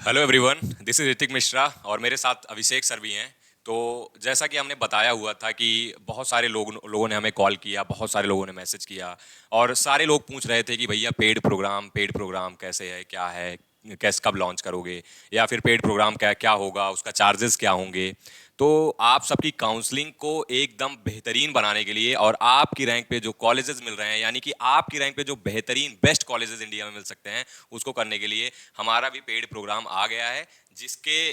Hello everyone, this is Hrithik Mishra और मेरे साथ अभिषेक सर भी हैं। तो जैसा कि हमने बताया हुआ था कि बहुत सारे लोगों ने हमें कॉल किया, बहुत सारे लोगों ने मैसेज किया और सारे लोग पूछ रहे थे कि भैया पेड प्रोग्राम कैसे है, क्या है, कैसे कब लॉन्च करोगे, या फिर पेड प्रोग्राम क्या क्या होगा, उसका चार्जेस क्या होंगे। तो आप सबकी काउंसलिंग को एकदम बेहतरीन बनाने के लिए और आपकी रैंक पे जो कॉलेजेस मिल रहे हैं, यानी कि आपकी रैंक पे जो बेहतरीन बेस्ट कॉलेजेस इंडिया में मिल सकते हैं, उसको करने के लिए हमारा भी पेड प्रोग्राम आ गया है, जिसके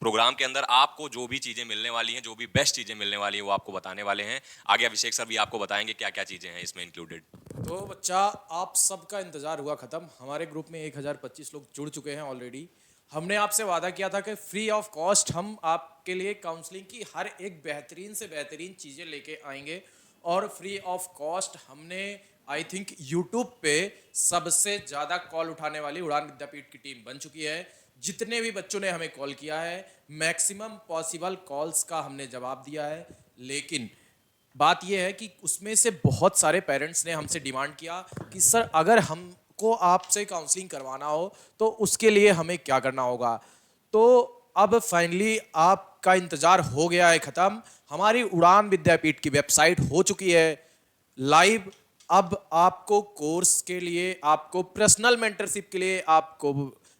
प्रोग्राम के अंदर आपको जो भी चीज़ें मिलने वाली हैं, जो भी बेस्ट चीज़ें मिलने वाली हैं, वो आपको बताने वाले हैं। आगे अभिषेक सर भी आपको बताएंगे क्या क्या चीज़ें हैं इसमें इंक्लूडेड। तो बच्चा, आप सबका इंतज़ार हुआ ख़त्म। हमारे ग्रुप में 1025 लोग जुड़ चुके हैं ऑलरेडी। हमने आपसे वादा किया था कि फ्री ऑफ कॉस्ट हम आपके लिए काउंसलिंग की हर एक बेहतरीन से बेहतरीन चीज़ें लेके आएंगे। और फ्री ऑफ कॉस्ट हमने आई थिंक यूट्यूब पे सबसे ज़्यादा कॉल उठाने वाली उड़ान विद्यापीठ की टीम बन चुकी है। जितने भी बच्चों ने हमें कॉल किया है, मैक्सिमम पॉसिबल कॉल्स का हमने जवाब दिया है। लेकिन बात यह है कि उसमें से बहुत सारे पेरेंट्स ने हमसे डिमांड किया कि सर, अगर हमको आपसे काउंसलिंग करवाना हो तो उसके लिए हमें क्या करना होगा। तो अब फाइनली आपका इंतज़ार हो गया है ख़त्म। हमारी उड़ान विद्यापीठ की वेबसाइट हो चुकी है लाइव। अब आपको कोर्स के लिए, आपको पर्सनल मेंटरशिप के लिए, आपको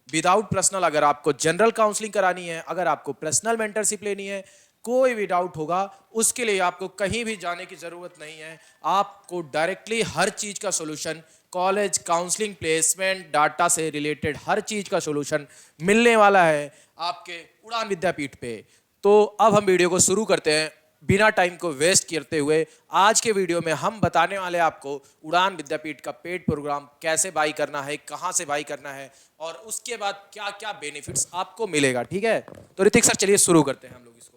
विदाउट पर्सनल, अगर आपको जनरल काउंसलिंग करानी है, अगर आपको पर्सनल मेंटरशिप लेनी है, कोई भी डाउट होगा, उसके लिए आपको कहीं भी जाने की ज़रूरत नहीं है। आपको डायरेक्टली हर चीज़ का solution, college, counselling, placement, data से रिलेटेड हर चीज़ का सॉल्यूशन मिलने वाला है आपके उड़ान विद्यापीठ पे। तो अब हम वीडियो को शुरू करते हैं बिना टाइम को वेस्ट करते हुए। आज के वीडियो में हम बताने वाले आपको उड़ान विद्यापीठ का पेड प्रोग्राम कैसे बाई करना है, कहाँ से बाई करना है और उसके बाद क्या क्या बेनिफिट्स आपको मिलेगा। ठीक है, तो ऋतिक सर चलिए शुरू करते हैं हम लोग इसको।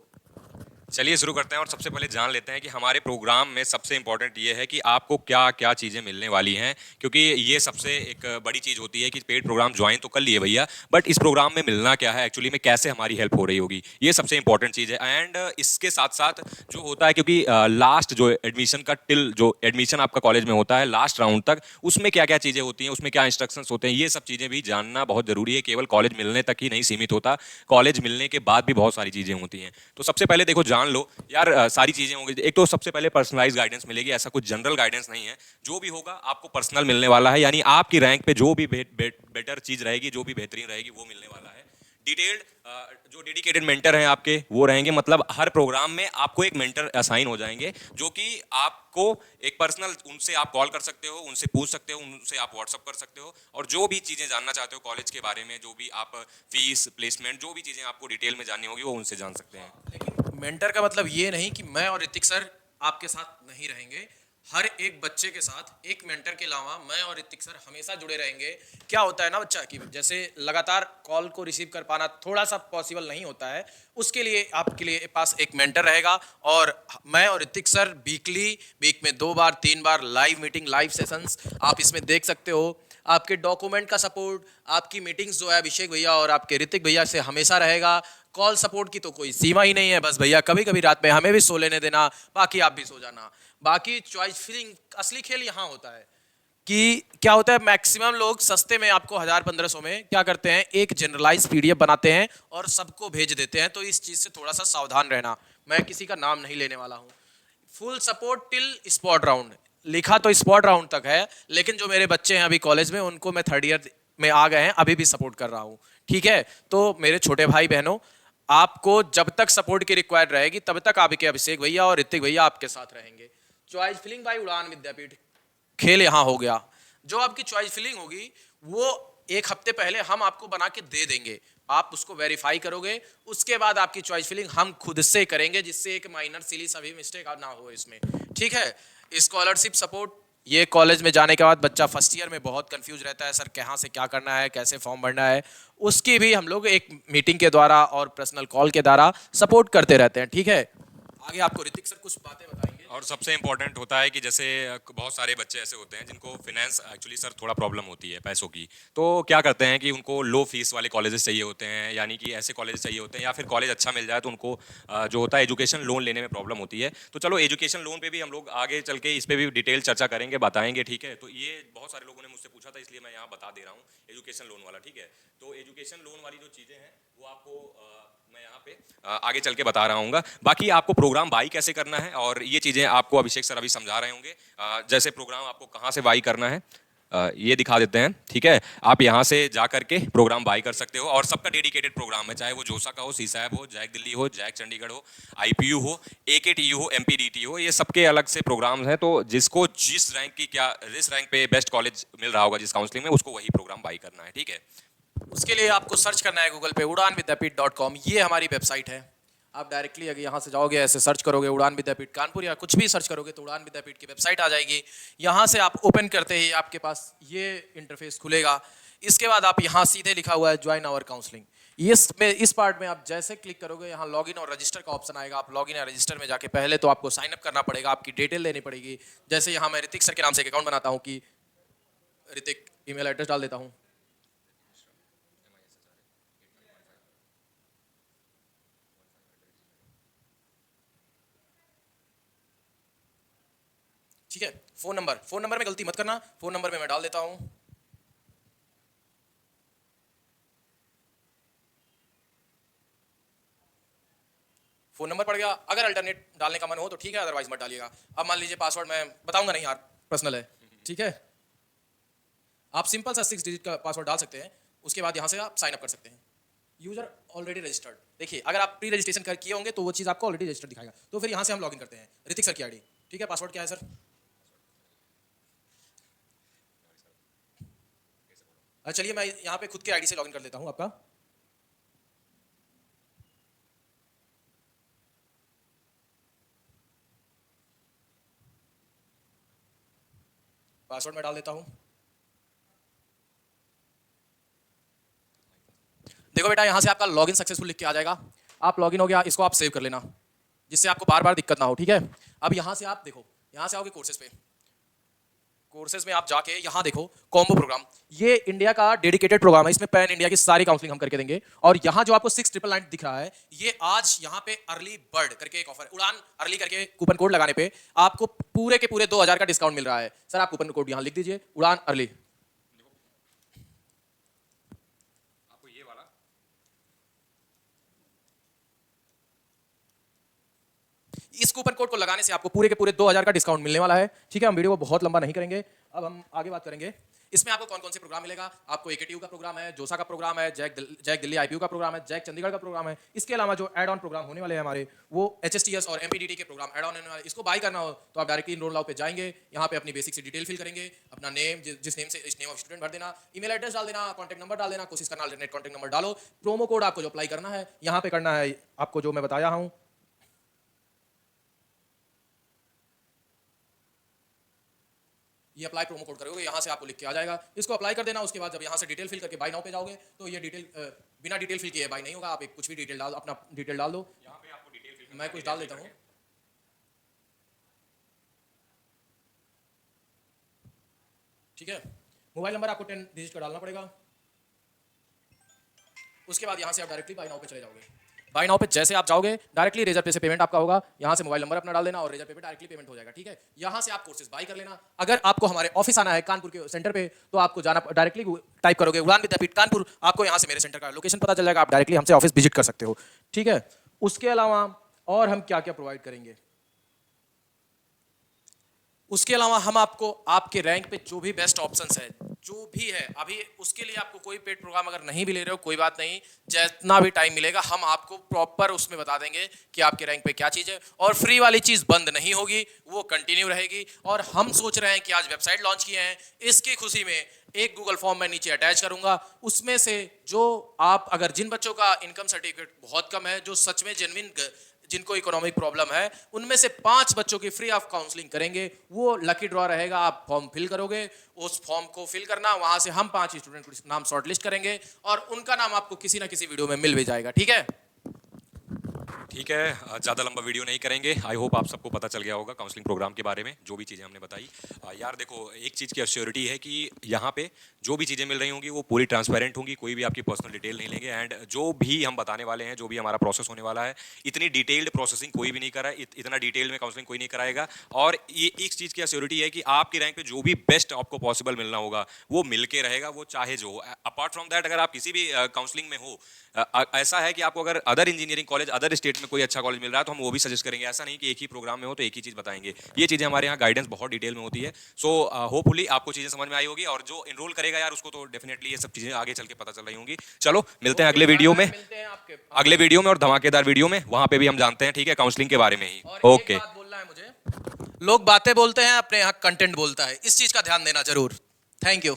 चलिए शुरू करते हैं और सबसे पहले जान लेते हैं कि हमारे प्रोग्राम में सबसे इंपॉर्टेंट ये है कि आपको क्या क्या चीज़ें मिलने वाली हैं, क्योंकि ये सबसे एक बड़ी चीज़ होती है कि पेड प्रोग्राम ज्वाइन तो कर लिए भैया, बट इस प्रोग्राम में मिलना क्या है, एक्चुअली में कैसे हमारी हेल्प हो रही होगी, ये सबसे इंपॉर्टेंट चीज़ है। एंड इसके साथ साथ जो होता है, क्योंकि लास्ट जो एडमिशन का टिल जो एडमिशन आपका कॉलेज में होता है लास्ट राउंड तक, उसमें क्या क्या चीज़ें होती हैं, उसमें क्या इंस्ट्रक्शंस होते हैं, ये सब चीज़ें भी जानना बहुत ज़रूरी है। केवल कॉलेज मिलने तक ही नहीं सीमित होता, कॉलेज मिलने के बाद भी बहुत सारी चीज़ें होती हैं। तो सबसे पहले देखो, जान लो यार, सारी चीज़ें होंगी। एक तो सबसे पहले पर्सनलाइज गाइडेंस मिलेगी, ऐसा कुछ जनरल गाइडेंस नहीं है। जो भी होगा आपको पर्सनल मिलने वाला है, यानी आपकी रैंक पे जो भी बेटर चीज़ रहेगी, जो भी बेहतरीन रहेगी, वो मिलने वाला है। डिटेल्ड जो डेडिकेटेड मेंटर हैं आपके, वो रहेंगे। मतलब हर प्रोग्राम में आपको एक मेंटर असाइन हो जाएंगे, जो कि आपको एक पर्सनल, उनसे आप कॉल कर सकते हो, उनसे पूछ सकते हो, उनसे आप व्हाट्सअप कर सकते हो, और जो भी चीज़ें जानना चाहते हो कॉलेज के बारे में, जो भी आप फीस, प्लेसमेंट, जो भी चीज़ें आपको डिटेल में जाननी होगी, वो उनसे जान सकते हैं। लेकिन मेंटर का मतलब ये नहीं कि मैं और ऋतिक सर आपके साथ नहीं रहेंगे। हर एक बच्चे के साथ एक मेंटर के अलावा मैं और ऋतिक सर हमेशा जुड़े रहेंगे। क्या होता है ना बच्चा, कि जैसे लगातार कॉल को रिसीव कर पाना थोड़ा सा पॉसिबल नहीं होता है, उसके लिए आपके लिए पास एक मेंटर रहेगा। और मैं और ऋतिक सर वीक में 2 बार 3 बार लाइव मीटिंग, लाइव सेशंस आप इसमें देख सकते हो। आपके डॉक्यूमेंट का सपोर्ट, आपकी मीटिंग्स जो है अभिषेक भैया और आपके ऋतिक भैया से हमेशा रहेगा। कॉल सपोर्ट की तो कोई सीमा ही नहीं है। बस भैया कभी कभी रात में हमें भी सो लेने देना, बाकी आप भी सो जाना। बाकी चॉइस फिलिंग, असली खेल यहाँ होता है कि क्या होता है, मैक्सिमम लोग सस्ते में आपको 1000-1500 में क्या करते हैं, एक जनरलाइज पीडीएफ बनाते हैं और सबको भेज देते हैं। तो इस चीज़ से थोड़ा सा सावधान रहना। मैं किसी का नाम नहीं लेने वाला हूँ। Full support till spot round, लिखा तो स्पॉट राउंड तक है, लेकिन जो मेरे बच्चे हैं अभी कॉलेज में, उनको मैं 3rd ईयर में आ गए हैं, अभी भी सपोर्ट कर रहा हूँ। ठीक है, तो मेरे छोटे भाई बहनों, आपको जब तक सपोर्ट की रिक्वायर्ड रहेगी तब तक आपके अभिषेक भैया और ऋतिक भैया आपके साथ रहेंगे। चॉइस फिलिंग बाई उड़ान विद्यापीठ, खेल यहाँ हो गया। जो आपकी चॉइस फिलिंग होगी वो 1 हफ्ते पहले हम आपको बना के दे देंगे। आप उसको वेरीफाई करोगे, उसके बाद आपकी चॉइस फिलिंग हम खुद से करेंगे, जिससे एक माइनर सिली सभी मिस्टेक ना हो इसमें। ठीक है, स्कॉलरशिप सपोर्ट, ये कॉलेज में जाने के बाद बच्चा फर्स्ट ईयर में बहुत कंफ्यूज रहता है, सर कहाँ से क्या करना है, कैसे फॉर्म भरना है, उसकी भी हम लोग एक मीटिंग के द्वारा और पर्सनल कॉल के द्वारा सपोर्ट करते रहते हैं। ठीक है, आगे आपको ऋतिक सर कुछ बातें बताएंगे। और सबसे इम्पोर्टेंट होता है कि जैसे बहुत सारे बच्चे ऐसे होते हैं जिनको फिनेंस एक्चुअली सर थोड़ा प्रॉब्लम होती है पैसों की, तो क्या करते हैं कि उनको लो फीस वाले कॉलेजेस चाहिए होते हैं, यानी कि ऐसे कॉलेजेस चाहिए होते हैं, या फिर कॉलेज अच्छा मिल जाए तो उनको जो होता है एजुकेशन लोन लेने में प्रॉब्लम होती है। तो चलो एजुकेशन लोन पे भी हम लोग आगे चल के इस पे भी डिटेल चर्चा करेंगे, बताएंगे, ठीक है। तो ये बहुत सारे लोगों ने मुझसे पूछा था, इसलिए मैं यहाँ बता दे रहा हूँ एजुकेशन लोन वाला, ठीक है। तो एजुकेशन लोन वाली जो चीज़ें हैं वो आपको मैं यहाँ पे आगे चल के बता रहा हूँ। बाकी आपको प्रोग्राम बाई कैसे करना है और ये चीज़ें आपको अभिषेक सर अभी समझा रहे होंगे। जैसे प्रोग्राम आपको कहाँ से बाई करना है ये दिखा देते हैं, ठीक है। आप यहाँ से जा करके प्रोग्राम बाई कर सकते हो और सबका डेडिकेटेड प्रोग्राम है, चाहे वो जोसा का हो, सीसैब हो, जैक दिल्ली हो, जैक चंडीगढ़ हो, आईपीयू हो, एकेटीयू हो, एमपीडीटी हो, ये सबके अलग से प्रोग्राम्स हैं। तो जिसको जिस रैंक की क्या जिस रैंक पे बेस्ट कॉलेज मिल रहा होगा जिस काउंसलिंग में, उसको वही प्रोग्राम बाई करना है, ठीक है। उसके लिए आपको सर्च करना है गूगल पे udanvidyapit.com, ये हमारी वेबसाइट है। आप डायरेक्टली अगर यहाँ से जाओगे, ऐसे सर्च करोगे उड़ान विद्यापीठ कानपुर या कुछ भी सर्च करोगे तो उड़ान विद्यापीठ की वेबसाइट आ जाएगी। यहाँ से आप ओपन करते ही आपके पास ये इंटरफेस खुलेगा। इसके बाद आप यहाँ सीधे लिखा हुआ है ज्वाइन आवर काउंसलिंग, इस पार्ट में आप जैसे क्लिक करोगे यहाँ लॉगिन और रजिस्टर का ऑप्शन आएगा। आप लॉगिन या रजिस्टर में जाके पहले तो आपको साइन अप करना पड़ेगा, आपकी डिटेल देनी पड़ेगी। जैसे यहाँ मैं ऋतिक सर के नाम से एक अकाउंट बनाता हूँ कि ऋतिक, ईमेल एड्रेस डाल देता हूँ। ठीक है, फोन नंबर में गलती मत करना, फोन नंबर में मैं डाल देता हूं। फोन नंबर पड़ गया। अगर अल्टरनेट डालने का मन हो तो ठीक है, अदरवाइज मत डालिएगा। अब मान लीजिए पासवर्ड मैं बताऊंगा नहीं यार, पर्सनल है, ठीक है। आप सिंपल सा 6 डिजिट का पासवर्ड डाल सकते हैं। उसके बाद यहां से आप साइन अप कर सकते हैं। यूजर ऑलरेडी रजिस्टर्ड, देखिए अगर आप प्री रजिस्ट्रेशन कर किए होंगे तो वो चीज़ आपको ऑलरेडी रजिस्टर्ड दिखाएगा। तो फिर यहाँ से हम लॉगिन करते हैं, ऋतिक सर की आईडी, ठीक है। पासवर्ड क्या है सर? चलिए मैं यहाँ पे खुद के आईडी से लॉगिन कर लेता हूँ आपका। पासवर्ड मैं डाल देता हूँ। देखो बेटा, यहाँ से आपका लॉगिन सक्सेसफुल लिख के आ जाएगा। आप लॉगिन हो गया, इसको आप सेव कर लेना जिससे आपको बार बार दिक्कत ना हो, ठीक है। अब यहाँ से आप देखो, यहाँ से आओगे कोर्सेज पे, कोर्सेज में आप जाके यहाँ देखो कॉम्बो प्रोग्राम, ये इंडिया का डेडिकेटेड प्रोग्राम है। इसमें पैन इंडिया की सारी काउंसलिंग हम करके देंगे। और यहाँ जो आपको 6999 दिख रहा है, ये आज यहाँ पे अर्ली बर्ड करके एक ऑफर है, उड़ान अर्ली करके कूपन कोड लगाने पे आपको पूरे के पूरे 2000 का डिस्काउंट मिल रहा है। सर आप कूपन कोड यहाँ लिख दीजिए, उड़ान अर्ली। आपको ये वाला इस कूपन कोड को लगाने से आपको पूरे के पूरे 2000 का डिस्काउंट मिलने वाला है, ठीक है। हम वीडियो को बहुत लंबा नहीं करेंगे, अब हम आगे बात करेंगे। इसमें आपको कौन कौन से प्रोग्राम मिलेगा? आपको एकेटीयू का प्रोग्राम है, जोसा का प्रोग्राम है, जैक दिल्ली आईपीयू का प्रोग्राम है, जैक चंडीगढ़ का प्रोग्राम है। इसके अलावा जो एड ऑन प्रोग्राम होने वाले हैं हमारे, वो एचएसटीएस और एमपीडीटी के प्रोग्राम एड ऑन होने वाले। इसको बाय करना हो तो आप डायरेक्टली इनरोल नाउ पे जाएंगे, यहाँ पे अपनी बेसिक सी डिटेल फिल करेंगे, अपना नेम, जिस नेम से नेम ऑफ स्टूडेंट भर देना, ईमेल एड्रेस डाल देना, कॉन्टैक्ट नंबर डाल देना, कोशिश करना अल्टरनेट कॉन्टैक्ट नंबर डालो। प्रोमो कोड आपको जो अप्लाई करना है यहाँ पे करना है, आपको जो मैं बताया हूँ, ये अप्लाई प्रोमो कोड करोगे, यहाँ से आपको लिख के आ जाएगा। इसको अप्लाई कर देना। उसके बाद जब यहाँ से डिटेल फिल करके बाय नाउ पे जाओगे तो ये डिटेल बिना डिटेल फिल किए बाय नहीं होगा। आप एक कुछ भी डिटेल डाल, अपना डिटेल डाल दो। यहाँ पे आपको डिटेल फिल मैं कुछ डाल देता हूँ, ठीक है। मोबाइल नंबर आपको 10 डिजिट का डालना पड़ेगा। उसके बाद यहाँ से आप डायरेक्टली बाय नाउ पे चले जाओगे। बाय नाउ पे जैसे आप जाओगे, डायरेक्टली रेजर पे से पेमेंट आपका होगा। यहाँ से मोबाइल नंबर अपना डाल देना और रेजर पे डायरेक्टली पेमेंट हो जाएगा, ठीक है। यहाँ से आप कोर्सेज बाय कर लेना। अगर आपको हमारे ऑफिस आना है कानपुर के सेंटर पे, तो आपको जाना, डायरेक्टली टाइप करोगे उड़ान विद्यापीठ कानपुर, आपको यहाँ से मेरे सेंटर का लोकेशन पता चल जाएगा। आप डायरेक्टली हमसे ऑफिस विजिट कर सकते हो, ठीक है। उसके अलावा और हम क्या क्या प्रोवाइड करेंगे? उसके अलावा हम आपको आपके रैंक पे जो भी बेस्ट ऑप्शंस है, जो भी है अभी, उसके लिए आपको कोई पेड प्रोग्राम अगर नहीं भी ले रहे हो कोई बात नहीं, जितना भी टाइम मिलेगा हम आपको प्रॉपर उसमें बता देंगे कि आपके रैंक पे क्या चीज़ है। और फ्री वाली चीज़ बंद नहीं होगी, वो कंटिन्यू रहेगी। और हम सोच रहे हैं कि आज वेबसाइट लॉन्च किए हैं, इसकी खुशी में एक गूगल फॉर्म मैं नीचे अटैच करूंगा। उसमें से जो आप, अगर जिन बच्चों का इनकम सर्टिफिकेट बहुत कम है, जो सच में जेन्युइन, जिनको इकोनॉमिक प्रॉब्लम है, उनमें से 5 बच्चों की फ्री ऑफ काउंसलिंग करेंगे। वो लकी ड्रॉ रहेगा। आप फॉर्म फिल करोगे, उस फॉर्म को फिल करना, वहां से हम 5 स्टूडेंट को नाम शॉर्टलिस्ट करेंगे और उनका नाम आपको किसी ना किसी वीडियो में मिल भी जाएगा, ठीक है। ठीक है, ज़्यादा लंबा वीडियो नहीं करेंगे। आई होप आप सबको पता चल गया होगा काउंसलिंग प्रोग्राम के बारे में, जो भी चीज़ें हमने बताई। यार देखो, एक चीज़ की एश्योरिटी है कि यहाँ पे जो भी चीज़ें मिल रही होंगी वो पूरी ट्रांसपेरेंट होंगी, कोई भी आपकी पर्सनल डिटेल नहीं लेंगे। एंड जो भी हम बताने वाले हैं, जो भी हमारा प्रोसेस होने वाला है, इतनी डिटेल्ड प्रोसेसिंग कोई भी नहीं करा, इतना डिटेल में काउंसलिंग कोई नहीं कराएगा। और ये एक चीज़ की एश्योरिटी है कि आपकी रैंक पे जो भी बेस्ट आपको पॉसिबल मिलना होगा वो मिल के रहेगा, वो चाहे जो हो। अपार्ट फ्रॉम दैट, अगर आप किसी भी काउंसलिंग में हो, ऐसा है कि आपको अगर other engineering college, other state में कोई अच्छा कॉलेज मिल रहा है तो हम वो भी सजेस्ट करेंगे। ऐसा नहीं कि एक ही प्रोग्राम में हो तो एक ही चीज़ बताएंगे। ये चीज़ें हमारे यहाँ गाइडेंस बहुत डिटेल में होती है। सो होपफुली आपको चीज़ें समझ में आई होगी, और जो इनरोल करेगा यार उसको तो डेफिनेटली ये सब चीज़ें आगे चल के पता चल रही होंगी। चलो मिलते हैं अगले वीडियो में, मिलते हैं आपके अगले वीडियो में और धमाकेदार वीडियो में, वहां पे भी हम जानते हैं, ठीक है, काउंसलिंग के बारे में ही। और एक ओके, बात बोलना है मुझे, लोग बातें बोलते हैं, अपने यहाँ कंटेंट बोलता है, इस चीज का ध्यान देना जरूर। Thank you.